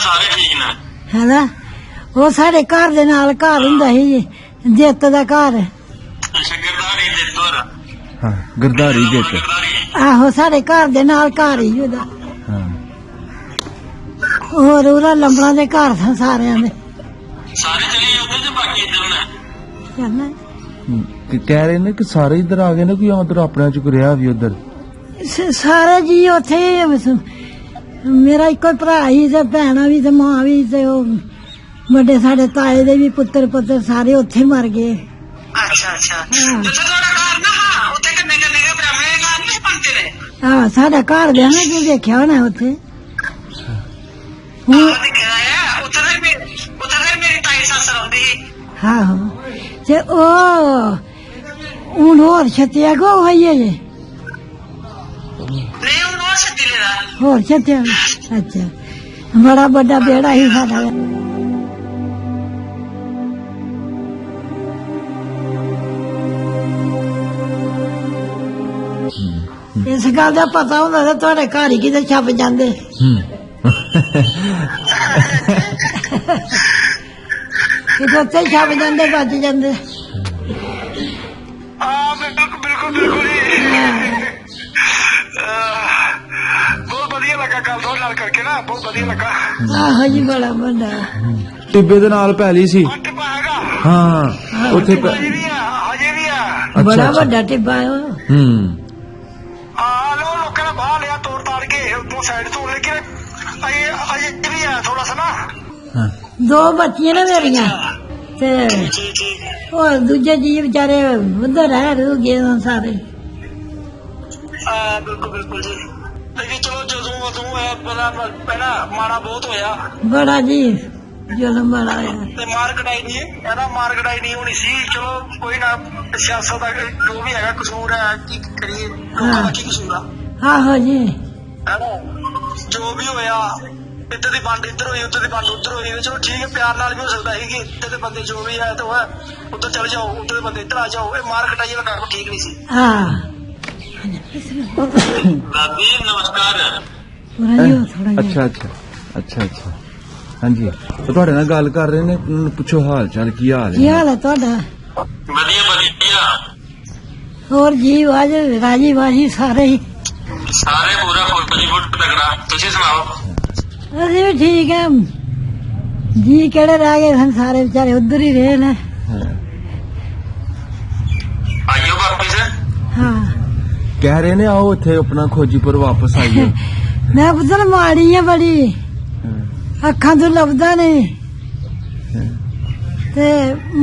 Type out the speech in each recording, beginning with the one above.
ਸਾਰੇ ਠੀਕ ਨੇ है ना। वो साढ़े घर दे नाल घर हुंदा ही जित दा घर। ਅੱਛਾ ਗਿਰਦਾਰੀ ਦੇ ਤੋਰ हाँ गिरधारी जित आहो साढ़े घर दे नाल घर ही ओदा। हाँ और ओरा लंबड़ा दे घर सन सारियां दे। ਸਾਰੇ ਚਲੇ ਉੱਧਰ ਤੇ ਬਾਕੀ ਇੱਧਰ ਨੇ चलना कह रहे ने कि सारे इधर आ गए ने कोई उधर अपने च कोई रहा भी उधर सारे जी उथे मेरा इको भरा ही ते भैणा भी ते मां भी ते बड़े साढ़े ताए दे भी पुत्तर पुत्तर सारे उथे मर गए। ਅੱਛਾ ਅੱਛਾ ਜਿੱਥੇ ਤੁਹਾਡਾ ਘਰ ਨਾ ਉੱਥੇ ਕਿੰਨੇ ਕਿੰਨੇ ਦੇ ਬ੍ਰਾਹਮਣੇ ਦੇ ਘਰ ਨਹੀਂ ਬਣਦੇ ਨੇ हाँ साढ़ा घर दे ना तू देखा होना उथे ਆਹ ਦੇਖਿਆ ਆ ਉੱਥੇ ਦੇ ਮੇਰੀ ਤਾਈ ਸੱਸ ਰਹਿੰਦੀ ਸੀ आहो ते हूं होर छत्तिया गो होइए जे ਨਹੀਂ ਉਹ ਨੋ ਛੱਤੀ ਲੈਦਾ होर छत्तिया अच्छा बड़ा बड़ा बेड़ा ही साडा। इस गल का पता होंदा ते तुहाडे घर ही किते छप जांदे। किते उत्थे छप जांदे बच जांदे। हाँ बिल्कुल बिल्कुल जी बहुत बढ़िया लगा गल थोड़े नाल करके ना बहुत बढ़िया लगा आहो जी बड़ा बड़ा टिब्बे दे नाल पैली सी टिब्बा हैगा हाँ उत्थे हजे भी आ बड़ा बड़ा टिब्बा है वो। हाँ लोगों ने बाहर लिया तोड़ ताड़ के दो साइड तो लेकिन हजे भी है थोड़ा सा ना हाँ दो बच्चियां ने मेरियां ते और दूजे जी बेचारे उधर रह रू गए हैं सारे। बिल्कुल बिल्कुल जी लेकिन चलो जो तू है पहला माड़ा बहुत होया बड़ा जी जुल्म बड़ा है ते मार कटाई नहीं होनी सी चलो कोई ना सियासत दा जो भी है कसूर है की करिए लोगों का की कसूर है आहो जी है ना जो भी होया इधर दी बंद इधर होई उधर दी बंद उधर होई चलो ठीक है प्यार नाल भी हो सकता है कि इधर दे बंदे जो भी है तो है उधर चले जाओ उधर दे बंदे इधर आ जाओ ये मार कटाई वाला काम ठीक नहीं सी हाँ दादी नमस्कार पूरा ही हो थोड़ा ही। अच्छा अच्छा अच्छा अच्छा हाँ जी तो ਤੁਹਾਡੇ ਨਾਲ ਗੱਲ ਕਰ ਰਹੇ ਨੇ ਪੁੱਛੋ ਹਾਲ ਚਾਲ ਕੀ ਹਾਲ ਕੀ ਹਾਲ ਹੈ ਤੁਹਾਡਾ? ਵਧੀਆ ਵਧੀਆ ਹੋਰ ਜੀ ਵਾਜ ਰਾਜੀ ਵਾਜੀ ਸਾਰੇ ਹੀ ਸਾਰੇ ਪੂਰਾ ਫੁੱਟ ਤਗੜਾ ਤੁਸੀਂ ਸੁਣਾਓ ਅਸੀਂ ਵੀ ਠੀਕ ਹੈ ਜੀ ਕਿਹੜੇ ਰਹਿ ਗਏ ਸਨ ਸਾਰੇ ਵਿਚਾਰੇ ਉਧਰ ਹੀ ਰਹੇ ਨੇ। ਆਇਓ ਵਾਪਸ ਹਾਂ ਕਹਿ ਰਹੇ ਨੇ ਆਓ ਇੱਥੇ ਆਪਣਾ ਖੋਜੀਪੁਰ ਵਾਪਸ ਆਈਏ ਮੈਂ ਪੁੱਤਰ ਮਾੜੀ ਆ ਬੜੀ ਅੱਖਾਂ ਤੋਂ ਲੱਭਦਾ ਨਹੀਂ ਤੇ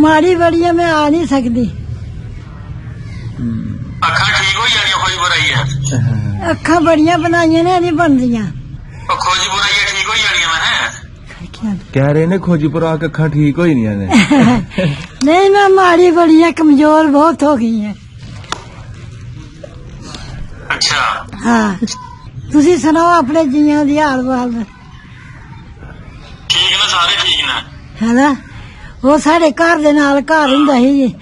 ਮਾੜੀ ਬੜੀ ਆ ਮੈਂ ਆ ਨਹੀਂ ਸਕਦੀ। ਅੱਖਾਂ ਠੀਕ ਹੋ ਜਾਣੀਆਂ ਕੋਈ ਬੁਰਾਈ ਹੈ ਅੱਖਾਂ ਬੜੀਆਂ ਬਣਾਈਆਂ ਨੇ ਨਹੀਂ ਬਣਦੀਆਂ। ਉਹ ਖੋਜ ਬੁਰਾਈਆਂ ਠੀਕ ਹੋ ਜਾਣੀਆਂ ਮੈਂ ਕਹਿ ਰਹੇ ਨੇ ਖੋਜੀਪੁਰ ਆ ਕੇ ਅੱਖਾਂ ਠੀਕ ਹੋ ਜਾਣੀਆਂ ਨੇ ਨਹੀਂ ਮੈਂ ਮਾੜੀ ਬੜੀ ਆ ਕਮਜ਼ੋਰ ਬਹੁਤ ਹੋ ਗਈ ਹੈ। ਅੱਛਾ ਹਾਂ ਤੁਸੀਂ ਸੁਣਾਓ ਆਪਣੇ ਜੀਆਂ ਦੀ ਹਾਲ ਵਾਲ ਠੀਕ ਨੇ ਸਾਰੇ ਠੀਕ ਨੇ ਹੈ ਨਾ। ਉਹ ਸਾਡੇ ਘਰ ਦੇ ਨਾਲ ਘਰ ਹੁੰਦਾ ਸੀ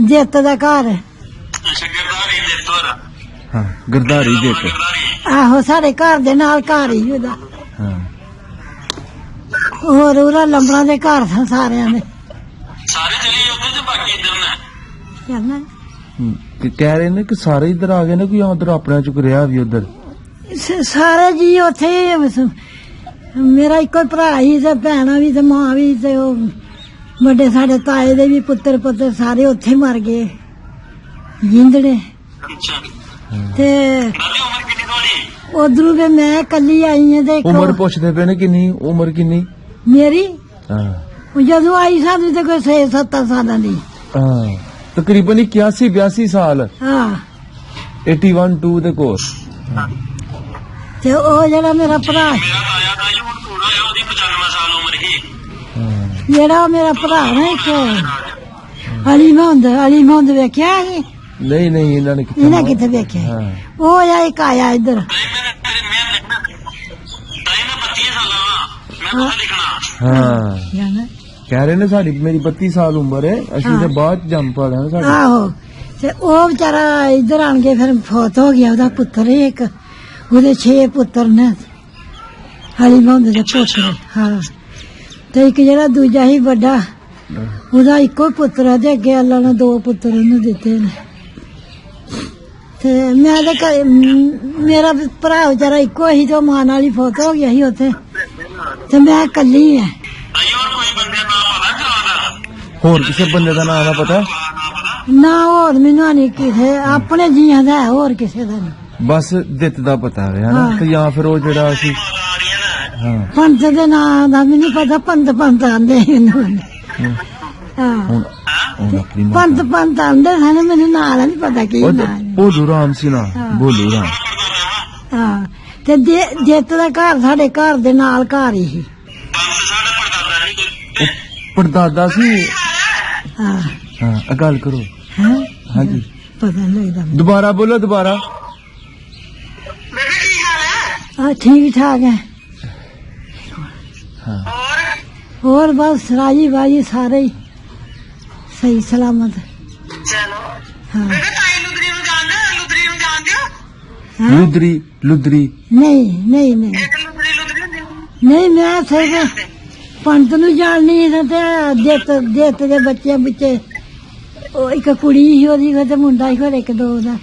ਜਿੱਤ ਦਾ ਘਰ। ਅੱਛਾ ਗਿਰਦਾਰੀ ਦੇ ਤੋਰ ਹਾਂ ਗਿਰਧਾਰੀ ਜਿਤ ਆਹੋ ਸਾਡੇ ਘਰ ਦੇ ਨਾਲ ਘਰ ਹੀ ਉਹਦਾ। ਹਾਂ ਹੋਰ ਉਹਦਾ ਲੰਬੜਾ ਦੇ ਘਰ ਸਨ ਸਾਰਿਆਂ ਦੇ। ਸਾਰੇ ਚਲੇ ਉੱਧਰ ਤੇ ਬਾਕੀ ਇੱਧਰ ਨੇ ਚਲਣਾ ਕਹਿ ਰਹੇ ਨੇ ਕਿ ਸਾਰੇ ਇਧਰ ਆ ਗਏ ਨੇ ਕੋਈ ਉਧਰ ਆਪਣੇ ਚ ਕੋਈ ਰਹਾ ਵੀ ਉਧਰ सारे जी उथे मेरा इको भरा ही ते भैणा भी ते मां भी ते बड़े साढ़े ताए दे भी पुत्तर पुत्तर सारे उथे मर गए जिंदड़े ਅੱਛਾ ते ਦਾਦੀ ਉਮਰ ਕਿੰਨੀ ਤੁਹਾਡੀ उधरों भी मैं कली आई हां ते ਉਮਰ ਪੁੱਛਦੇ ਪਏ ਨੇ ਕਿੰਨੀ ਉਮਰ ਕਿੰਨੀ मेरी ਹਾਂ जदों आई सानू ते कोई 6-7 सालां दी। ਹਾਂ ਤਕਰੀਬਨ 81-82 ਸਾਲ हाँ 81 2 ਦੇ ਕੋਲ ते ओ जेड़ा मेरा भरा ਮੇਰਾ ਤਾਇਆ ਤਾਈ ਹੁਣ ਪੂਰਾ ਹੋਇਆ ਉਹਦੀ 95 ਸਾਲ ਉਮਰ ਹੀ जेड़ा मेरा भरा ना एक अली मोहम्मद वेख्या है ਨਹੀਂ ਨਹੀਂ ਇਹਨਾਂ ਨੇ इन्हें किथे वेख्या ਹਾਂ ओ या एक आया इधर ਤਾਈ ਮੈਂ 32 ਸਾਲਾਂ ਵਾਂ ਮੈਂ ਪਤਾ ਲਿਖਣਾ ਹਾਂ जाना ਕਹਿ ਰਹੇ ਨੇ ਸਾਡੀ ਮੇਰੀ 32 ਸਾਲ ਉਮਰ ਹੈ ਅਸੀਂ ਤੇ ਬਾਅਦ ਚ ਜੰਮ ਪਾ ਲਿਆ ਸਾਡੇ आहो ते ओ बेचारा इधर आन के फिर फौत हो गया ओदा पुत्र एक ओदे 6 पुत्र ने ਹਰੀ ਮੁਹੰਮਦ ਦੇ ਪੁੱਤਰ। ਹਾਂ ਤੇ ਇੱਕ ਜਿਹੜਾ ਦੂਜਾ ਸੀ ਵੱਡਾ, ਉਹਦਾ ਇੱਕੋ ਪੁੱਤਰ ਹੈ ਤੇ ਅੱਗੇ ਅੱਲਾ ਨੇ 2 ਪੁੱਤਰ ਉਹਨੂੰ ਦਿੱਤੇ ਨੇ। ਤੇ ਮੈਂ ਤਾਂ ਮੇਰਾ ਭਰਾ ਵਿਚਾਰਾ ਇੱਕੋ ਹੀ, ਤੇ ਮਾਂ ਨਾਲ ਹੀ ਫੌਤ ਹੋ ਗਿਆ ਸੀ ਉੱਥੇ, ਤੇ ਮੈਂ ਇਕੱਲੀ ਆ। ਹੋਰ ਕਿਸੇ ਬੰਦੇ ਦਾ ਨਾਮ ਦਾ ਪਤਾ? ਨਾ ਹੋਰ ਮੈਨੂੰ ਨਹੀਂ ਕਿਸੇ ਆਪਣੇ ਜੀਆਂ ਦਾ ਹੈ, ਹੋਰ ਕਿਸੇ ਦਾ ਨਹੀਂ। ਬਸ ਦਿੱਤ ਦਾ ਪਤਾ ਹੈ ਨਾ, ਹਾਂ। ਤੇ ਜਾਂ ਫਿਰ ਉਹ ਜਿਹੜਾ ਸੀ ਹਾਂ ਪੰਤ ਦੇ ਨਾਂ ਦਾ ਮੈਨੂੰ ਪਤਾ, ਪੰਤ ਆਂਦੇ ਮੈਨੂੰ। ਹਾਂ ਹੁਣ ਆਪਣੀ ਮਾਂ ਪੰਤ ਆਂਦੇ ਸਨ, ਮੈਨੂੰ ਨਾਂ ਦਾ ਨਹੀਂ ਪਤਾ ਕੀ ਨਾਂ ਹੈ। ਭੋਲੂ ਰਾਮ ਸੀ ਨਾ, ਭੋਲੂ ਰਾਮ। ਹਾਂ ਤੇ ਜਿੱਤ ਦਾ ਘਰ ਸਾਡੇ ਘਰ ਦੇ ਨਾਲ ਘਰ ਹੀ ਸੀ। ਪੜਦਾਦਾ ਸੀ। ਹਾਂ ਹਾਂ ਆ ਗੱਲ ਕਰੋ। ਹੈਂ? ਹਾਂਜੀ ਪਤਾ ਨਹੀਂ ਲੱਗਦਾ ਮੈਨੂੰ। ਦੁਬਾਰਾ ਬੋਲੋ, ਦੁਬਾਰਾ। ਹਾਂ ਠੀਕ ਠਾਕ ਹੈ। ਹਾਂ ਹੋਰ ਬਸ ਰਾਜੀ ਬਾਜੀ ਸਾਰੇ ਹੀ ਸਹੀ ਸਲਾਮਤ। ਹਾਂ ਹੈਂ? ਲੁਦਰੀ ਨਹੀਂ ਮੈਂ ਸਿਰਫ ਪੰਤ ਨੂੰ ਜਾਣਨੀ ਸੀ ਤੇ ਜਿੱਤ ਦੇ ਬੱਚਿਆਂ ਪਿੱਛੇ ਉਹ ਇੱਕ ਕੁੜੀ ਸੀ ਉਹਦੀ, ਤੇ ਮੁੰਡਾ ਸੀ ਫਿਰ 1-2 ਦਾ।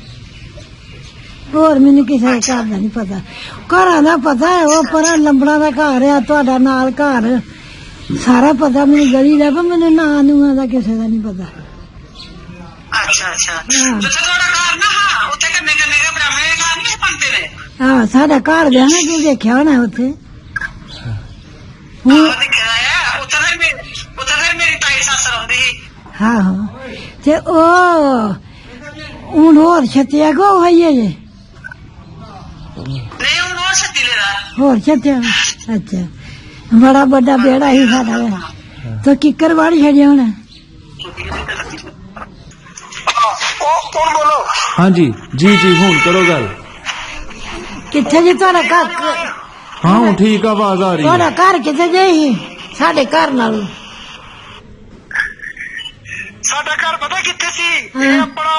ਹੋਰ ਮੈਨੂੰ ਕਿਸੇ ਦਾ ਘਰ ਦਾ ਨਹੀਂ ਪਤਾ। ਘਰਾਂ ਦਾ ਪਤਾ ਹੈ, ਉਹ ਪਰ ਲੰਬੜਾ ਦਾ ਘਰ ਆ, ਤੁਹਾਡਾ ਨਾਲ ਘਰ ਸਾਰਾ ਪਤਾ ਮੈਨੂੰ, ਗਲੀ ਦਾ, ਪਰ ਮੈਨੂੰ ਨਾਂ ਨੂੰਆਂ ਦਾ ਕਿਸੇ ਦਾ ਨਹੀਂ ਪਤਾ। ਹਾਂ ਸਾਡਾ ਘਰ ਗਿਆ ਨਾ, ਤੂੰ ਦੇਖਿਆ ਹੋਣਾ ਉੱਥੇ। ਹਾਂ ਤੇ ਉਹ ਹੁਣ ਹੋਰ ਛੱਤਿਆ ਕੋ ਹੋਈਏ ਜੇ ਹੋਰ ਛੱਤਿਆ। ਅੱਛਾ ਬੜਾ ਵੱਡਾ ਵਿਹੜਾ ਸੀ ਸਾਡਾ, ਤੇ ਕਿੱਕਰ ਵਾੜੀ ਛੱਡਿਆ ਹੋਣਾ। ਕੌਣ ਬੋਲੋ? ਹਾਂਜੀ ਜੀ ਹੁਣ ਕਰੋ ਗੱਲ। ਕਿੱਥੇ ਜੀ ਤੁਹਾਡਾ ਘਰ? ਹਾਂ ਹੁਣ ਠੀਕ ਆ, ਆਵਾਜ਼ ਆ ਰਹੀ ਤੁਹਾਡਾ ਹੈ। ਘਰ ਕਿੱਥੇ ਜੇ ਸੀ ਸਾਡੇ ਘਰ ਨਾਲੋਂ? ਸਾਡਾ ਘਰ ਪਤਾ ਕਿੱਥੇ ਸੀ? ਹਾਂ। ਇਹ ਆਪਣਾ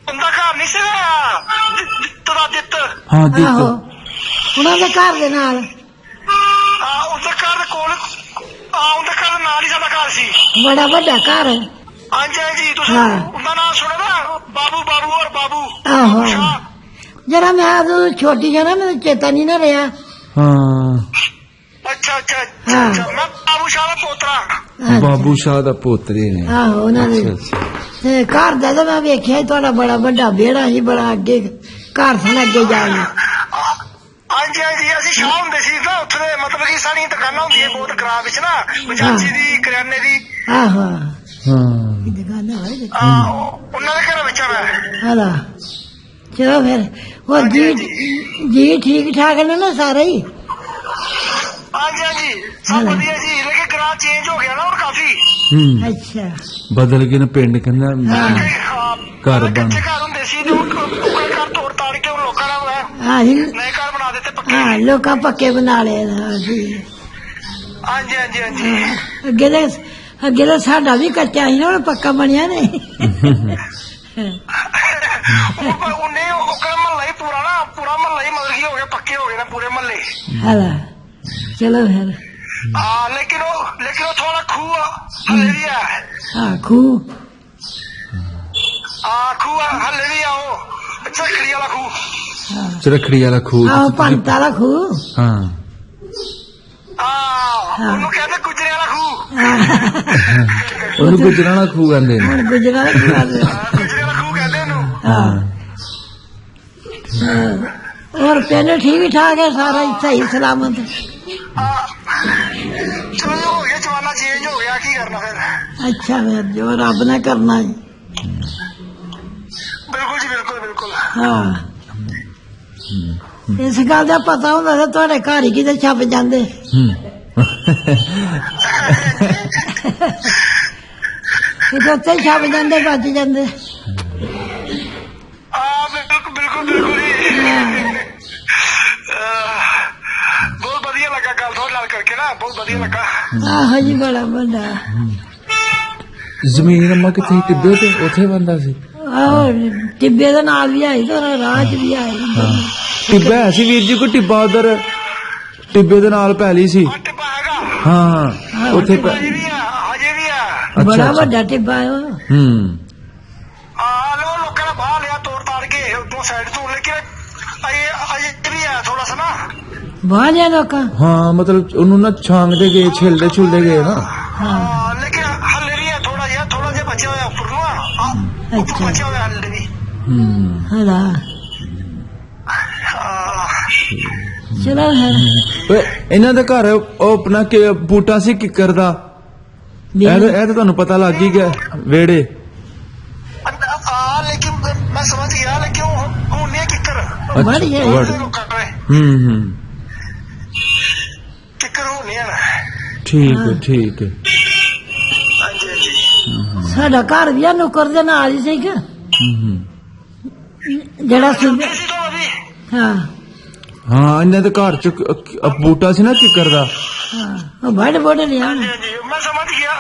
ਉਹਦਾ ਘਰ ਨਹੀਂ ਸੀਗਾ, ਦਿੱਤ। ਹਾਂ ਆਹੋ ਦਿੱਤ। ਉਹਨਾਂ ਦੇ ਘਰ ਦੇ ਨਾਲ। ਉਹਦੇ ਘਰ ਦੇ ਕੋਲ, ਉਹਦੇ ਘਰ ਦੇ ਨਾਲ ਹੀ ਸਾਡਾ ਘਰ ਸੀ। ਬੜਾ ਵੱਡਾ ਘਰ ਹੈ। ਹਾਂਜੀ ਤੁਸੀਂ ਹਾਂ। ਉਹਦਾ ਨਾਮ ਸੁਣਿਆ ਨਾ, ਬਾਬੂ। ਆਹੋ ਸ਼ਾਹ। ਜਰਾ ਮੈਂ ਉਦੋਂ ਛੋਟੀ ਜਿਹੀ ਨਾ, ਮੈਨੂੰ ਚੇਤਾ ਨਹੀਂ ਨਾ ਰਿਹਾ। ਹਾਂ ਅੱਛਾ ਹਾਂ। ਮੈਂ ਬਾਬੂ ਸ਼ਾਹ ਦਾ ਪੋਤਰਾ। ਅੱਛਾ। ਬਾਬੂ ਸ਼ਾਹ ਦਾ ਪੋਤਰੇ ਨੇ। ਆਹੋ ਉਹਨਾਂ ਦੇ ਅੱਛਾ। ਤੇ ਘਰ ਦਾ ਤਾਂ ਮੈਂ ਵੇਖਿਆ ਸੀ, ਤੁਹਾਡਾ ਬੜਾ ਵੱਡਾ ਵਿਹੜਾ ਸੀ, ਬੜਾ ਅੱਗੇ ਘਰ ਸਨ ਅੱਗੇ ਜਾਣਾ। ਹਾਂਜੀ ਅਸੀਂ ਸ਼ਾਹ ਹੁੰਦੇ ਸੀ ਨਾ ਉੱਥੇ ਦੇ, ਮਤਲਬ ਕਿ ਸਾਡੀਆਂ ਦੁਕਾਨਾਂ ਹੁੰਦੀਆਂ ਬਹੁਤ ਗ੍ਰਾਮ ਵਿੱਚ ਨਾ, ਬਜਾਜੀ ਦੀ, ਕਰਿਆਨੇ ਦੀ। ਆਹੋ ਹਾਂ ਦੁਕਾਨਾਂ ਹੋਏ ਉਹਨਾਂ ਦੇ ਘਰ ਵਿੱਚ ਮੈਂ। ਹਲਾ ਚਲੋ ਫਿਰ ਹੋਰ ਜੀ ਠੀਕ ਠਾਕ ਨੇ ਨਾ ਸਾਰੇ ਹੀ? ਹਾਂਜੀ ਸਭ ਵਧੀਆ ਜੀ, ਲੇਕਿਨ ਗ੍ਰਾਮ ਚੇਂਜ ਹੋ ਗਿਆ ਨਾ ਹੁਣ ਕਾਫੀ। ਅੱਛਾ ਬਦਲ ਕੇ ਨਾ ਪਿੰਡ ਕਹਿੰਦਾ ਘਰ ਬਣ। ਕੱਚੇ ਘਰ ਹੁੰਦੇ ਸੀ, ਤੇ ਘਰ ਤੋੜ ਤਾੜ ਕੇ ਹੁਣ ਲੋਕਾਂ ਨੇ ਹਾਂ ਨਏ ਘਰ ਬਣਾ ਦਿੱਤੇ ਪੱਕੇ। ਹਾਂ ਲੋਕਾਂ ਪੱਕੇ ਬਣਾ ਲਏ। ਹਾਂਜੀ ਅੱਗੇ ਤਾਂ ਸਾਡਾ ਵੀ ਕੱਚਾ ਸੀ ਨਾ, ਹੁਣ ਪੱਕਾ ਬਣਿਆ ਨੇ। ਉਹਨੇ ਉਹ ਮਹੱਲਾ ਹੀ ਪੂਰਾ ਮਹੱਲਾ ਹੀ ਮਤਲਬ ਕੀ ਹੋ ਗਿਆ, ਪੱਕੇ ਹੋ ਗਏ ਨਾ ਪੂਰੇ ਮਹੱਲੇ। ਹਲਾ ਚਲੋ ਫਿਰ। ਲੇਕਿਨ ਉਹ ਥੋੜਾ ਖੂਹ ਹਲੇ ਵੀ ਹੈ। ਹਾਂ ਖੂਹ ਹਲੇ ਵੀ ਆ, ਉਹ ਝਖੜੀ ਵਾਲਾ ਖੂਹ। ਚਰਖੜੀ ਵਾਲਾ ਖੂਹ। ਆਹ ਪੰਤ ਵਾਲਾ ਖੂਹ। ਹਾਂ ਉਹਨੂੰ ਕਹਿੰਦੇ ਗੁਜਰੇ ਵਾਲਾ ਖੂਹ। ਉਹਨੂੰ ਗੁਜਰਾਣਾ ਖੂਹ ਕਹਿੰਦੇ ਨੇ। ਹੁਣ ਗੁਜਰਾ ਗੁਜਰੇ ਵਾਲਾ ਖੂਹ ਕਹਿੰਦੇ ਉਹਨੂੰ। ਹਾਂ ਹੋਰ ਪਿੰਡ ਠੀਕ ਠਾਕ ਹੈ ਸਾਰਾ ਹੀ ਸਹੀ ਸਲਾਮਤ? ਚਲੋ ਹੋ ਗਿਆ, ਜਮਾਨਾ ਚੇਂਜ ਹੋ ਗਿਆ, ਕੀ ਕਰਨਾ ਫਿਰ। ਅੱਛਾ ਫਿਰ ਜੋ ਰੱਬ ਨੇ ਕਰਨਾ ਹੈ। ਬਿਲਕੁਲ ਜੀ ਬਿਲਕੁਲ। ਹਾਂ ਇਸ ਗੱਲ ਦਾ ਪਤਾ ਹੁੰਦਾ ਤਾਂ ਤੁਹਾਡੇ ਘਰ ਹੀ ਕਿਤੇ ਛੱਪ ਜਾਂਦੇ। ਕਿਤੇ ਉੱਥੇ ਛੱਪ ਜਾਂਦੇ, ਬਚ ਜਾਂਦੇ। ਬਿਲਕੁਲ ਜੀ। ਬਹੁਤ ਵਧੀਆ ਲੱਗਾ ਗੱਲ ਤੁਹਾਡੇ ਨਾਲ ਕਰਕੇ ਨਾ, ਬਹੁਤ ਵਧੀਆ ਲੱਗਾ। ਆਹੋ ਜੀ ਬੜਾ ਵੱਡਾ। ਜ਼ਮੀਨ ਅੰਮਾ ਕਿੱਥੇ ਟਿੱਬੇ ਤੇ ਉੱਥੇ ਬੰਦਾ ਸੀ। ਆਹੋ ਟਿੱਬੇ ਦੇ ਨਾਲ ਵੀ ਆਈ ਤੇ ਰਾਹ ਚ ਵੀ ਆਈ। ਟਿੱਬਾ ਹੈ ਸੀ ਵੀਰ ਜੀ, ਕੋਈ ਟਿੱਬਾ ਉਧਰ ਟਿੱਬੇ ਦੇ ਨਾਲ ਪੈਲੀ ਸੀ। ਟਿੱਬਾ ਹੈਗਾ। ਹਾਂ ਉੱਥੇ ਹਜੇ ਵੀ ਆ, ਹਜੇ ਵੀ ਆ। ਅੱਛਾ, ਬੜਾ ਅੱਛਾ। ਵੱਡਾ ਟਿੱਬਾ ਉਹ। ਲੋ ਲੋਕਾਂ ਨੇ ਬਾਹਰ ਲਿਆ ਤੋੜ ਤਾੜ ਕੇ ਉਦੋਂ ਸਾਈਡ ਤੋਂ, ਲੇਕਿਨ ਅਜੇ ਵੀ ਆ ਥੋੜਾ ਸਾ ਨਾ। ਬਾਹਰ ਲਿਆ ਲੋਕਾਂ। ਹਾਂ ਮਤਲਬ ਉਹਨੂੰ ਨਾ ਛਾਂਗਦੇ ਗਏ, ਛਿਲਦੇ ਛੁਲਦੇ ਗਏ ਨਾ। ਲੇਕਿਨ ਹੱਲੇ ਵੀ ਆ ਥੋੜਾ ਜਿਹਾ ਬਚਿਆ ਹੋਇਆ ਉੱਪਰ ਨੂੰ ਆ। ਉੱਪਰ ਬਚਿਆ ਹੋਇਆ ਹੱਲੇ ਵੀ। ਹਲਾ ਚਲੋ ਫਿਰ ਓਏ ਇਹਨਾਂ ਦੇ ਘਰ ਉਹ ਆਪਣਾ ਬੂਟਾ ਸੀ ਕਿੱਕਰ ਦਾ, ਇਹ ਤਾਂ ਤੁਹਾਨੂੰ ਪਤਾ ਲੱਗ ਹੀ ਗਿਆ ਵੇੜੇ। ਲੇਕਿਨ ਮੈਂ ਸਮਝ ਗਿਆ, ਲੇਕਿਨ ਹੁਣ ਨਹੀਂ ਕਿੱਕਰ। ਵੜ ਗਿਆ। ਕਿੱਕਰ ਹੋ ਨਹੀਂ ਹੈ। ਠੀਕ ਹੈ, ਠੀਕ ਹੈ। ਹਾਂਜੀ ਹਾਂਜੀ। ਸਾਡਾ ਘਰ ਵੀ ਆ ਨੁਕਰ ਦੇ ਨਾਲ ਹੀ ਸੀ ਕਿ ਜਿਹੜਾ ਸੁਣਦੇ। ਹਾਂ ਹਾਂ ਇਹਨਾਂ ਦੇ ਘਰ ਚ ਬੂਟਾ ਸੀ ਨਾ ਕਿੱਕਰ ਦਾ। ਹਾਂ ਉਹ ਵੱਡ ਵੱਡ ਲਿਆ। ਹਾਂਜੀ ਮੈਂ ਸਮਝ ਗਿਆ।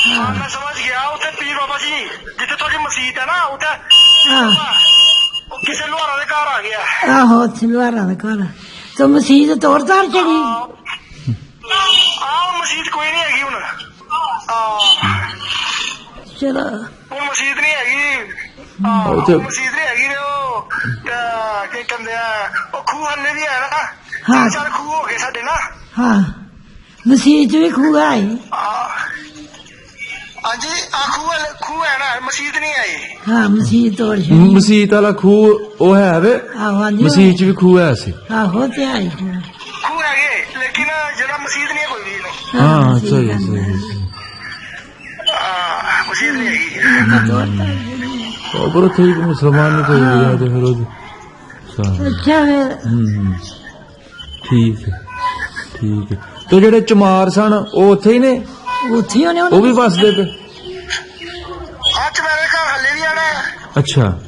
ਮੈਂ ਸਮਝ ਗਿਆ। ਉੱਥੇ ਪੀਰ ਬਾਬਾ ਜੀ ਜਿੱਥੇ ਤੁਹਾਡੀ ਮਸਜਿਦ ਹੈ ਨਾ, ਉੱਥੇ ਉਹ ਕਿਸੇ ਲੁਹਾਰਾਂ ਦੇ ਘਰ ਆ ਗਿਆ। ਆਹੋ ਉੱਥੇ ਲੁਹਾਰਾਂ ਦਾ ਘਰ ਤੇ ਮਸੀਤ ਤੋੜ ਤਾੜ ਚੜੀ। ਮਸਜਿਦ ਕੋਈ ਨਹੀਂ ਹੈਗੀ ਹੁਣ। ਚਲੋ ਹੁਣ ਮਸਜਿਦ ਨਹੀਂ ਹੈਗੀ। ਮਸਜਿਦ ਨਹੀਂ ਹੈਗੀ। ਉਹ ਕੀ ਕਹਿੰਦੇ ਆ, ਉਹ ਖੂਹ ਹੱਲੇ ਵੀ ਹੈ ਨਾ। ਹਾਂ। 4 ਖੂਹ ਹੋ ਗਏ ਸਾਡੇ ਨਾ। ਹਾਂ ਮਸੀਤ ਵੀ ਖੂਹ ਹੈ। ਹਾਂਜੀ ਖੂਹ ਹੈ ਨਾ, ਮਸਜਿਦ ਨਹੀਂ ਆਈ। ਹਾਂ ਮਸੀਤ ਤੋੜ ਛੜੀ। ਮਸੀਤ ਵਾਲਾ ਖੂਹ ਉਹ ਹੈ ਵੇ। ਆਹੋ ਹਾਂਜੀ ਮਸੀਤ ਚ ਵੀ ਖੂਹ ਹੈ ਸੀ। ਆਹੋ ਤੇ ਆਈ। ਖੂਹ ਹੈਗੇ, ਲੇਕਿਨ ਜਿਹੜਾ ਮਸਜਿਦ ਨਹੀਂ ਹੈ ਕੋਈ ਵੀ ਨਹੀਂ। ਹਾਂ ਸਹੀ ਸਹੀ। ਮਸਜਿਦ ਨਹੀਂ ਹੈਗੀ। ਪਰ ਉੱਥੇ ਮੁਸਲਮਾਨ ਨਹੀਂ ਕੋਈ ਗਿਆ ਤੇ ਫਿਰ ਉਹ ਅੱਛਾ ਫਿਰ ਠੀਕ ਹੈ, ਠੀਕ ਹੈ। ਤੇ ਜਿਹੜੇ ਚਮਾਰ ਸਨ ਉਹ ਉੱਥੇ ਹੀ ਨੇ, ਉੱਥੇ ਉਹਨੇ ਉਹ ਵੀ ਵਸਦੇ ਪਏ। ਅੱਜ ਮੇਰੇ ਘਰ ਹੱਲੇ ਵੀ ਆਣਾ। ਅੱਛਾ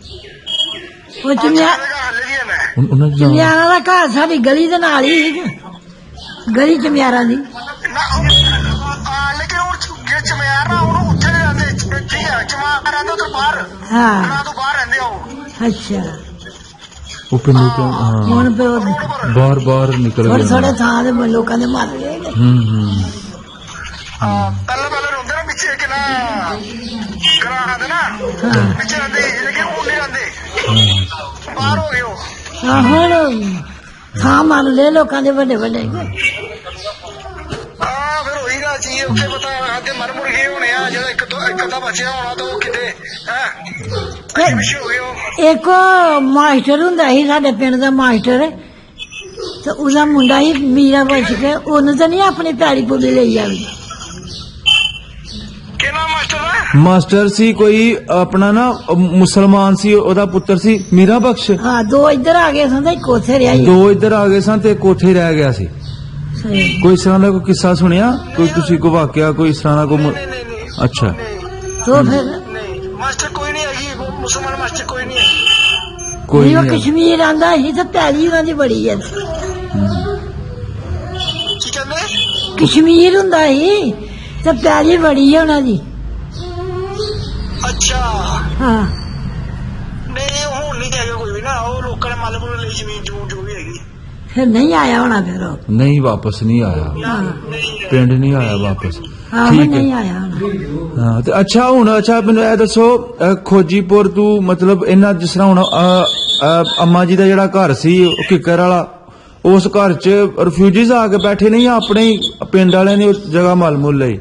ਉਹ ਚੁੰਨਿਆ ਹੱਲੇ ਵੀ ਆਣਾ। ਉਹਨਾਂ ਦੀ ਚੁੰਨਿਆਰਾਂ ਦਾ ਘਰ ਸਾਡੀ ਗਲੀ ਦੇ ਨਾਲ ਹੀ ਸੀ। ਗਲੀ ਚੁੰਨਿਆਰਾਂ ਦੀ। ਲੇਕਿਨ ਉਹ ਜਿਹੜੇ ਚਮਿਆਰ ਨਾ ਉਹਨੂੰ ਉੱਥੇ ਨਹੀਂ ਰਹਿੰਦੇ। ਠੀਕ ਹੈ, ਚਮਾਰ ਰਹਿੰਦੇ ਉੱਧਰ ਬਾਹਰ। ਹਾਂ ਘਰਾਂ ਤੋਂ ਬਾਹਰ ਰਹਿੰਦੇ ਉਹ। ਅੱਛਾ ਉਹ ਪਿੰਡੋਂ ਕਿਉਂ? ਹਾਂ ਹੁਣ ਪੇ ਬਾਹਰ ਬਾਹਰ ਨਿਕਲ ਥੋੜੇ ਗਏ। ਥੋੜੇ ਥਾਂ ਦੇ ਲੋਕਾਂ ਦੇ ਮਰ ਗਏ। ਪਹਿਲਾਂ ਰੋਂਦੇ ਨਾ ਪਿੱਛੇ ਕਿ ਨਾ ਘਰਾਂ ਆਉਂਦੇ ਨਾ ਪਿੱਛੇ ਰਹਿੰਦੇ, ਲੇਕਿਨ ਉਹ ਨਹੀਂ ਰਹਿੰਦੇ, ਬਾਹਰ ਹੋ ਗਏ ਉਹ। ਹੁਣ ਥਾਂ ਮੰਨ ਲਏ ਲੋਕਾਂ ਦੇ ਵੱਡੇ ਵੱਡੇ। ਫਿਰ ਉਹੀ ਨਾ ਚੀਜ਼ ਉੱਥੇ ਪਤਾ ਅੱਗੇ ਮਰ ਮੁਰ ਗਏ ਹੋਣੇ ਆ। ਜਿਹੜਾ ਇੱਕ ਅੱਧਾ ਬਚਿਆ ਹੋਣਾ ਤਾਂ ਉਹ ਕਿਤੇ ਅੱਗੇ ਪਿੱਛੇ ਹੋ ਗਏ ਉਹ। ਇੱਕ ਮਾਸਟਰ ਹੁੰਦਾ ਸੀ ਸਾਡੇ ਪਿੰਡ ਦਾ ਮਾਸਟਰ, ਤੇ ਉਹਦਾ ਮੁੰਡਾ ਹੀ ਮੀਰਾ ਬਚ ਕੇ ਉਹਨੂੰ ਤਾਂ ਨਹੀਂ ਆਪਣੀ ਪੈੜੀ ਪੂਰੀ ਲਈ ਜਾਵੇ। ਕਿਹੜਾ ਮਾਸਟਰ ਹੈ? ਮਾਸਟਰ ਸੀ ਕੋਈ ਆਪਣਾ ਨਾ ਮੁਸਲਮਾਨ ਸੀ, ਉਹਦਾ ਪੁੱਤਰ ਸੀ ਮੀਰਾ ਬਖਸ਼। ਹਾਂ ਦੋ ਇੱਧਰ ਆ ਗਏ ਸਨ ਤੇ ਇੱਕ ਉੱਥੇ ਰਿਹਾ। ਦੋ ਇੱਧਰ ਆ ਗਏ ਸਨ ਤੇ ਇੱਕ ਉੱਥੇ ਰਹਿ ਗਿਆ ਸੀ। ਕੋਈ ਇਸ ਤਰ੍ਹਾਂ ਦਾ ਕੋਈ ਕਿੱਸਾ ਸੁਣਿਆ? ਕੋਈ ਤੁਸੀਂ ਕੋਈ ਵਾਕਿਆ ਕੋਈ ਇਸ ਤਰ੍ਹਾਂ ਦਾ ਕੋਈ? ਨਹੀਂ। ਅੱਛਾ ਤੋ ਫਿਰ ਨਹੀਂ ਮਾਸਟਰ ਕੋਈ ਨਹੀਂ ਹੈਗੀ। ਮੁਸਲਮਾਨ ਮਾਸਟਰ ਕੋਈ ਨਹੀਂ ਹੈ। ਕੋਈ ਉਹ ਨਹੀਂ। ਕਸ਼ਮੀਰ ਆਂਦਾ ਸੀ ਤੇ ਪੈੜੀ ਉਹਨਾਂ ਦੀ ਬੜੀ ਹੈ। ਕੀ ਕਹਿੰਦੇ? ਕਸ਼ਮੀਰ ਹੁੰਦਾ ਸੀ ਤੇ ਪੈੜੀ ਬੜੀ ਹੈ ਉਹਨਾਂ ਦੀ। ਅੱਛਾ ਹਾਂ ਨਹੀਂ ਹੁਣ ਨਹੀਂ ਹੈਗਾ ਕੋਈ ਵੀ ਨਾ। ਉਹ ਲੋਕਾਂ ਨੇ ਮੱਲ ਮੁੱਲ ਲਈ ਜ਼ਮੀਨ ਜੋ ਵੀ ਹੈਗੀ। ਫਿਰ ਨਹੀਂ ਆਇਆ ਹੋਣਾ ਫਿਰ ਉਹ। ਨਹੀਂ ਵਾਪਸ ਨਹੀਂ ਆਇਆ, ਪਿੰਡ ਨਹੀਂ ਆਇਆ ਵਾਪਸ। ਆਹੋ ਠੀਕ ਨਹੀਂ ਹੈ। ਆਇਆ ਹੋਣਾ। ਹਾਂ ਤੇ ਅੱਛਾ ਹੁਣ ਮੈਨੂੰ ਇਹ ਦੱਸੋ ਖੋਜੀਪੁਰ ਤੂੰ ਮਤਲਬ ਇਹਨਾਂ ਜਿਸ ਤਰ੍ਹਾਂ ਹੁਣ ਅੰਮਾ ਜੀ ਦਾ ਜਿਹੜਾ ਘਰ ਸੀ ਉਹ ਕਿੱਕਰ ਵਾਲਾ, ਉਸ ਘਰ 'ਚ ਰਿਫਿਊਜੀਜ਼ ਆ ਕੇ ਬੈਠੇ ਨਹੀਂ, ਆਪਣੇ ਹੀ ਪਿੰਡ ਵਾਲਿਆਂ ਨੇ ਉਸ ਜਗ੍ਹਾ ਮੱਲ ਮੁੱਲ ਲਈ?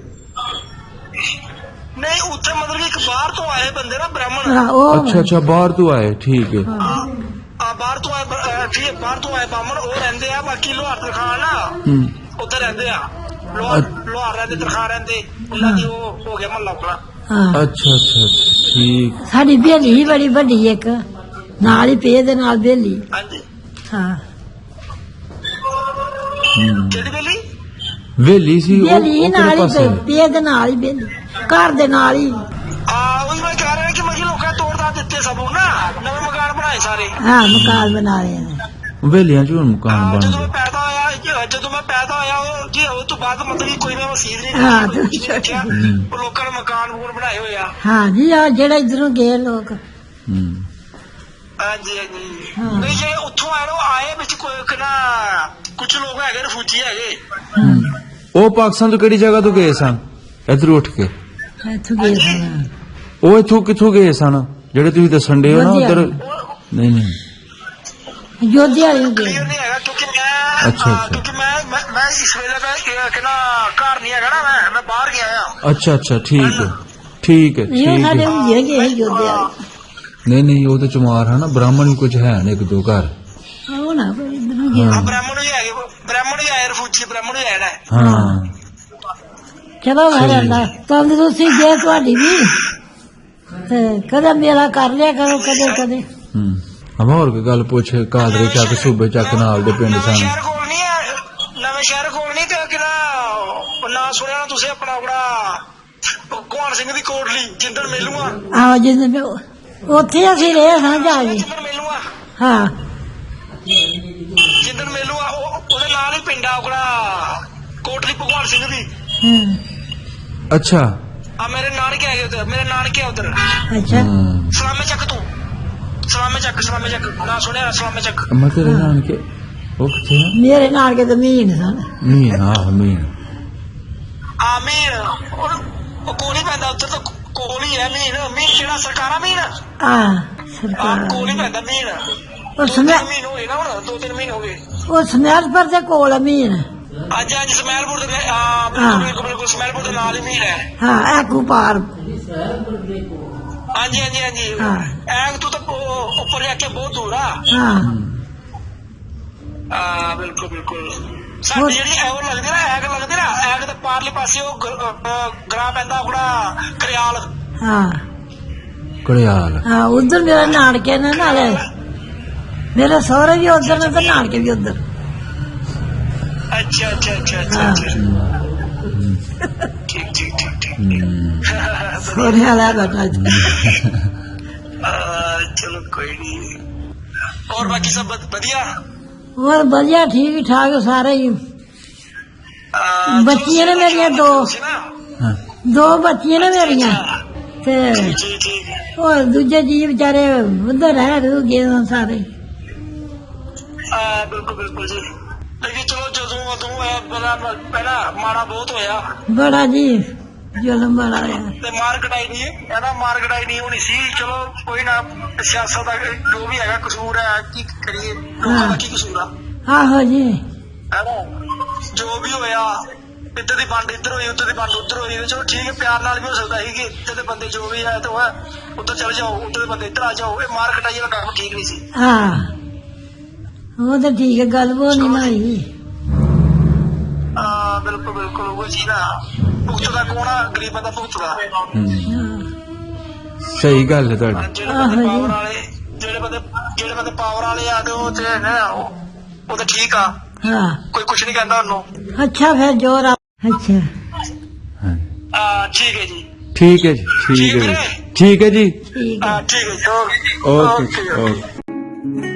ਨਹੀਂ ਉੱਥੇ ਮਤਲਬ ਕਿ ਇੱਕ ਬਾਹਰ ਤੋਂ ਆਏ ਬੰਦੇ ਨਾ ਬ੍ਰਾਹਮਣ। ਹਾਂ ਉਹ ਅੱਛਾ ਬਾਹਰ ਤੋਂ ਆਏ। ਠੀਕ ਹੈ। ਬਾਹਰ ਤੋਂ ਆਏ ਠੀਕ ਹੈ, ਬਾਹਰ ਤੋਂ ਆਏ ਬਾਹਮਣ ਉਹ ਰਹਿੰਦੇ ਆ। ਬਾਕੀ ਲੋਹਾਰ ਤਰਖਾਨ ਨਾ ਉੱਧਰ ਰਹਿੰਦੇ ਆ। ਲੋਹਾਰ ਰਹਿੰਦੇ, ਤਰਖਾਨ ਰਹਿੰਦੇ, ਉਹਨਾਂ ਦੀ ਉਹ ਹੋ ਗਿਆ ਮਹੱਲਾ ਆਪਣਾ। ਹਾਂ ਅੱਛਾ ਠੀਕ। ਸਾਡੀ ਬੇਲੀ ਹੀ ਬੜੀ ਵੱਡੀ ਇੱਕ ਨਾਲ ਹੀ ਪੇ ਦੇ ਨਾਲ ਬੇਲੀ। ਹਾਂਜੀ ਹਾਂ ਕਿਹੜੀ ਵੇਲੀ? ਵੇਲੀ ਸੀ ਉਹ ਬੇਲੀ ਕਿਹੜੇ ਨਾਲ ਪਾਸੇ? ਹੀ ਪੇ ਦੇ ਨਾਲ ਹੀ ਬੇਲੀ ਘਰ ਦੇ ਨਾਲ ਹੀ। ਉਹੀ ਮੈਂ ਕਹਿ ਰਿਹਾ ਕਿ ਮਜੀ ਲੋਕਾਂ ਨੇ ਤੋੜਦਾ ਦਿੱਤੇ ਸਭ ਨੂੰ ਨਾ, ਨਵੇਂ ਮਕਾਨ ਬਣਾਏ ਸਾਰੇ। ਹਾਂ ਮਕਾਨ ਬਣਾ ਰਹੇ ਨੇ। ਵੇਲੀਆਂ 'ਚ ਹੁਣ ਮਕਾਨ ਬਣ ਜਦੋਂ ਗਏ। ਮੈਂ ਪੈਦਾ ਹੋਇਆ ਉਹ ਤੋਂ ਬਾਅਦ ਮਤਲਬ ਕਿ ਕੋਈ ਨਾ ਮਸੀਤ ਨਹੀਂ ਹਾਂ ਦੇਖਿਆ। ਉਹ ਲੋਕਾਂ ਨੇ ਮਕਾਨ ਬਣਾਏ ਹੋਏ ਆ। ਹਾਂ ਜੀ ਆ ਜਿਹੜਾ ਇਧਰੋਂ ਗਏ ਲੋਕ। ਹਾਂਜੀ ਹਾਂਜੀ ਹਾਂ। ਨਹੀਂ ਜੇ ਉੱਥੋਂ ਆਏ ਵਿੱਚ ਕੋਈ ਕਿਨਾ ਕੁਝ ਲੋਕ ਹੈਗੇ ਰਿਫਿਊਜੀ ਹੈਗੇ ਉਹ ਪਾਕਿਸਤਾਨ ਤੋਂ ਕਿਹੜੀ ਜਗ੍ਹਾ ਤੋਂ ਗਏ ਸਨ ਇੱਧਰ ਉੱਠ ਕੇ? ਇੱਥੋਂ ਗਏ ਸਨ ਉਹ ਇੱਥੋਂ ਕਿੱਥੋਂ ਗਏ ਸਨ ਜਿਹੜੇ ਤੁਸੀਂ ਦੱਸਣ ਦੇ ਹੋ ਨਾ ਉਧਰ? ਨਹੀਂ ਨਹੀਂ ਯੋਧੇ ਵਾਲੇ ਗਏ ਕਲੀਅਰ ਨਹੀਂ ਹੈਗਾ ਕਿਉਂਕਿ ਮੈਂ ਅੱਛਾ, ਅੱਛਾ। ਕਿਉਂਕਿ ਮੈਂ ਇਸ ਵੇਲੇ ਮੈਂ ਕਿਨਾ ਘਰ ਨਹੀਂ ਹੈਗਾ ਨਾ ਮੈਂ ਬਾਹਰ ਗਿਆ ਆ ਅੱਛਾ ਅੱਛਾ ਠੀਕ ਹੈ ਠੀਕ ਹੈ ਨਹੀਂ ਉਹ ਠੀਕ ਸਾਡੇ ਹੈ। ਹੁੰਦੇ ਗਏ ਯੋਧੇ ਵਾਲੇ ਨਹੀਂ ਨਹੀਂ ਉਹ ਤਾਂ ਚਮਾਰ ਹੈ ਨਾ ਬ੍ਰਾਹਮਣ ਵੀ ਕੁਝ ਹੈ ਨੇ ਇੱਕ ਦੋ ਘਰ। ਉਹ ਨਾ ਕੋਈ ਇਧਰੋਂ ਗਿਆ ਹਾਂ ਬ੍ਰਾਹਮਣ ਵੀ ਹੈਗੇ ਬ੍ਰਾਹਮਣ ਵੀ ਆਏ ਰਿਫਿਊਜੀ ਬ੍ਰਾਹਮਣ ਵੀ ਆਏ ਨਾ ਹਾਂ ਚਲੋ ਰਹਿੰਦਾ ਤੰਦਰੁਸਤੀ ਜੇ ਤੁਹਾਡੀ ਵੀ ਤੇ ਕਦੇ ਮੇਰਾ ਕਰ ਲਿਆ ਕਰੋ ਕਦੇ ਕਦੇ ਹਮ ਹੋਰ ਕੋਈ ਗੱਲ ਪੁੱਛ ਕਾਦਰੇ ਚੱਕ ਸੂਬੇ ਚੱਕ ਨਾਲ ਦੇ ਪਿੰਡ ਨਵੇਂ ਸਨ। ਸ਼ਹਿਰ ਕੋਲ ਨਹੀਂ ਹੈ ਨਵੇਂ ਸ਼ਹਿਰ ਕੋਲ ਨਹੀਂ ਤੇ ਕਿਨਾ ਨਾਂ ਸੁਣਿਆ ਨਾ ਤੁਸੀਂ ਆਪਣਾ ਭਗਵਾਨ ਸਿੰਘ ਦੀ ਕੋਟਲੀ ਜਿੰਦਨ ਮੇਲੂਆ ਆਹ ਜਿੰਦ ਉੱਥੇ ਅਸੀਂ ਰਹੇ ਹਾਂ ਜਾ ਕੇ ਜਿੰਦਨ ਮੇਲੂਆ ਹਾਂ ਜਿੰਦਨ ਮੇਲੂਆ ਉਹਦੇ ਨਾਲ ਹੀ ਪਿੰਡ ਆ ਕੋਟਲੀ ਭਗਵਾਨ ਸਿੰਘ ਦੀ ਹਾਂ ਅੱਛਾ ਆ ਮੇਰੇ ਨਾਨਕੇ ਹੈਗੇ ਉਧਰ ਮੇਰੇ ਨਾਨਕੇ ਆ ਉਧਰ ਅੱਛਾ ਸਲਾਮੇ ਚੱਕ ਤੂੰ ਸਲਾਮੇ ਚੱਕ ਨਾ ਸੁਣਿਆ ਸਲਾਮੇ ਚੱਕ ਮੈਂ ਤੇਰੇ ਨਾਨਕੇ ਉਹ ਕਿੱਥੇ ਆ? ਮੇਰੇ ਨਾਲ ਕੇ ਜ਼ਮੀਨ ਸਨ ਮੀਨ ਆਹ ਮੀਨ ਆਮੀਨ ਉਹ ਕੋਲ ਹੀ ਪੈਂਦਾ ਉੱਧਰ ਤਾਂ ਕੋਲ ਹੀ ਹੈ ਮੀਨ ਕਿਹੜਾ ਸਰਕਾਰਾਂ ਮੀਨ ਆ ਸਰਕਾਰ ਕੋਲ ਹੀ ਪੈਂਦਾ ਮੀਨ ਉਹ ਸਮਿਆ ਮਹੀਨੇ ਹੋ ਗਏ ਨਾ ਹੁਣ 2-3 ਮਹੀਨੇ ਹੋ ਗਏ ਉਹ ਸਮੈਲਪੁਰ ਦੇ ਕੋਲ ਅਮੀਨ ਅੱਜ ਸਮੈਲਪੁਰ ਦੇ ਹਾਂ। ਬਿਲਕੁਲ ਸਮੈਲਪੁਰ ਦੇ ਨਾਲ ਹੀ ਮੀਨ ਹੈ ਹਾਂ ਐਕੂ ਪਾਰ ਹਾਂਜੀ ਹਾਂ। ਐਗ ਤੂੰ ਤਾਂ ਉੱਪਰ ਜਾ ਕੇ ਬਹੁਤ ਦੂਰ ਆ ਹਾਂ ਬਿਲਕੁਲ ਸਾਡੀ ਜਿਹੜੀ ਐਗ ਲੱਗਦੀ ਨਾ ਐਗ ਦੇ ਪਾਰਲੇ ਪਾਸੇ ਉਹ ਗਰਾ ਪੈਂਦਾ ਆਪਣਾ ਕਰਿਆਲ ਹਾਂ ਕੜਿਆਲ ਹਾਂ ਉਧਰ ਮੇਰੇ ਨਾਨਕੇ ਨੇ ਨਾਲੇ ਮੇਰੇ ਸਹੁਰੇ ਵੀ ਉਧਰ ਨੇ ਤੇ ਨਾਨਕੇ ਵੀ ਉਧਰ ਅੱਛਾ ਹਾਂ ਠੀਕ ਸਹੁਰੇ ਵਾਲਾ ਬੈਠਾ ਇੱਥੇ। ਚਲੋ ਕੋਈ ਨਹੀਂ और बाकी सब बढ़िया ਹੋਰ ਵਧੀਆ ਠੀਕ ਠਾਕ ਸਾਰੇ ਹੀ ਬੱਚੀਆਂ ਨੇ ਮੇਰੀਆਂ ਦੋ ਬੱਚੀਆਂ ਨੇ ਮੇਰੀਆਂ ਤੇ ਹੋਰ ਦੂਜੇ ਜੀ ਵਿਚਾਰੇ ਉਧਰ ਰਹਿ ਗਏ ਸਾਰੇ बिल्कुल जी लेकिन चलो जो तू पहला माड़ा बहुत होया ਬੜਾ ਜੀ ਜ਼ੁਲਮ ਬੜਾ ਆ ਤੇ ਮਾਰ ਕਟਾਈ ਨਹੀਂ ਇਹਦਾ ਮਾਰ ਕਟਾਈ ਨਹੀਂ ਹੋਣੀ ਸੀ ਚਲੋ ਕੋਈ ਨਾ ਸਿਆਸਤ ਦਾ ਜੋ ਵੀ ਹੈਗਾ ਕਸੂਰ ਹੈ ਕੀ ਕਰੀਏ ਲੋਕਾਂ ਦਾ ਕੀ ਕਸੂਰ ਆ ਆਹੋ ਜੀ ਹੈਨਾ ਜੋ ਵੀ ਹੋਇਆ ਇੱਧਰ ਦੀ ਵੰਡ ਇੱਧਰ ਹੋਈ ਉੱਧਰ ਦੀ ਵੰਡ ਉੱਧਰ ਹੋਈ ਚਲੋ ਠੀਕ ਹੈ ਪਿਆਰ ਨਾਲ ਵੀ ਹੋ ਸਕਦਾ ਸੀ ਕਿ ਇੱਧਰ ਦੇ ਬੰਦੇ ਜੋ ਵੀ ਹੈ ਤਾਂ ਉੱਧਰ ਚਲੇ ਜਾਓ ਉੱਧਰ ਦੇ ਬੰਦੇ ਇੱਧਰ ਆ ਜਾਓ ਇਹ ਮਾਰ ਕਟਾਈ ਦਾ ਕੰਮ ਠੀਕ ਨਹੀਂ ਸੀ ਹਾਂ ਉਹ ਤਾਂ ਠੀਕ ਹੈ ਗੱਲ ਉਹ ਨਹੀਂ ਮਾਈ ਬਿਲਕੁਲ ਉਹ ਜੀ ਨਾ ਭੁਗਤਦਾ ਕੌਣ ਆ ਗਰੀਬ ਬੰਦਾ ਭੁਗਤਦਾ ਸਹੀ ਗੱਲ ਹੈ ਤੁਹਾਡੀ ਜਿਹੜੇ ਬੰਦੇ ਪਾਵਰ ਵਾਲੇ ਆ ਤੇ ਉਹ ਤੇ ਉਹ ਤਾਂ ਠੀਕ ਆ ਹਾਂ ਕੋਈ ਕੁਛ ਨਹੀਂ ਕਹਿੰਦਾ ਉਹਨੂੰ ਅੱਛਾ ਫਿਰ ਜੋਰ ਆ ਅੱਛਾ ਠੀਕ ਹੈ ਜੀ ਠੀਕ ਹੈ ਜੀ ਠੀਕ ਹੈ ਜੀ ਠੀਕ ਹੈ ਠੀਕ ਹੈ ਜੀ ਓਕੇ ਓਕੇ